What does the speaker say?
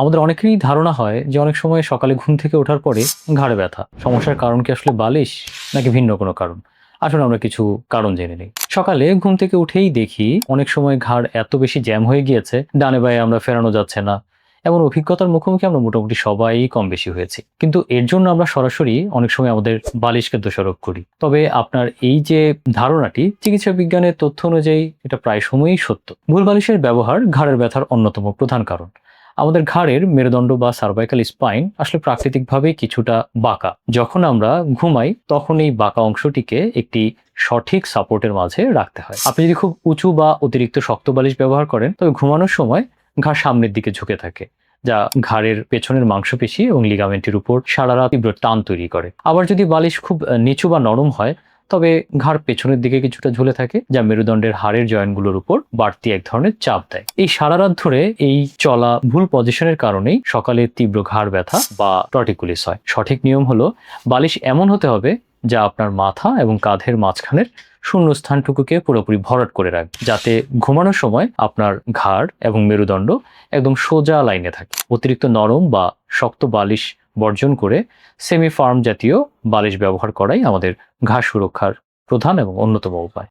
আমাদের অনেকেরই ধারণা হয় যে অনেক সময় সকালে ঘুম থেকে ওঠার পরে ঘাড়ে ব্যথা। সমস্যার কারণ কি আসলে বালিশ নাকি ভিন্ন কোনো কারণ? আসলে আমরা কিছু কারণ জেনে নিই। সকালে ঘুম থেকে উঠেই দেখি অনেক সময় ঘাড় এত বেশি জ্যাম হয়ে গিয়েছে, ডানে বাঁয়ে আমরা ফেরানো যাচ্ছে না। এমন অভিজ্ঞতার মুখোমুখি আমরা মোটামুটি সবাই কম বেশি হয়েছি। কিন্তু এর জন্য আমরা সরাসরি অনেক সময় আমাদের বালিশকে দোষারোপ করি। তবে আপনার এই যে ধারণাটি, চিকিৎসা বিজ্ঞানের তথ্য অনুযায়ী এটা প্রায় সময়ই সত্য। ভুল বালিশের ব্যবহার ঘাড়ের ব্যথার অন্যতম প্রধান কারণ। আমাদের ঘাড়ের মেরুদণ্ড বা সার্ভাইকাল স্পাইন আসলে প্রাকৃতিকভাবে কিছুটা বাঁকা। যখন আমরা ঘুমাই তখন এই বাঁকা অংশটিকে একটি সঠিক সাপোর্টের মাঝে রাখতে হয়। আপনি যদি খুব উঁচু বা অতিরিক্ত শক্ত বালিশ ব্যবহার করেন তবে ঘুমানোর সময় ঘাড় সামনের দিকে ঝুঁকে থাকে, যা ঘাড়ের পেছনের মাংসপেশি এবং লিগামেন্টের উপর সারা রাত তীব্র টান তৈরি করে। আবার যদি বালিশ খুব নিচু বা নরম হয় তবে ঘাড় পেছনের দিকে কিছুটা ঝুলে থাকে, যা মেরুদণ্ডের হাড়ের জয়েন্টগুলোর উপর বাড়তি এক ধরনের চাপ দেয়। এই সারা রাত ধরে এই চলা ভুল পজিশনের কারণেই সকালে তীব্র ঘাড় ব্যথা বা টর্টিকুলিস হয়। সঠিক নিয়ম হলো বালিশ এমন হতে হবে যা আপনার মাথা এবং কাঁধের মাঝখানের শূন্য স্থানটুকুকে পুরোপুরি ভরাট করে রাখবে, যাতে ঘুমানোর সময় আপনার ঘাড় এবং মেরুদণ্ড একদম সোজা লাইনে থাকে। অতিরিক্ত নরম বা শক্ত বালিশ বর্জন করে সেমি ফার্ম জাতীয় বালিশ ব্যবহার করাই আমাদের ঘাড় সুরক্ষার প্রধান এবং অন্যতম উপায়।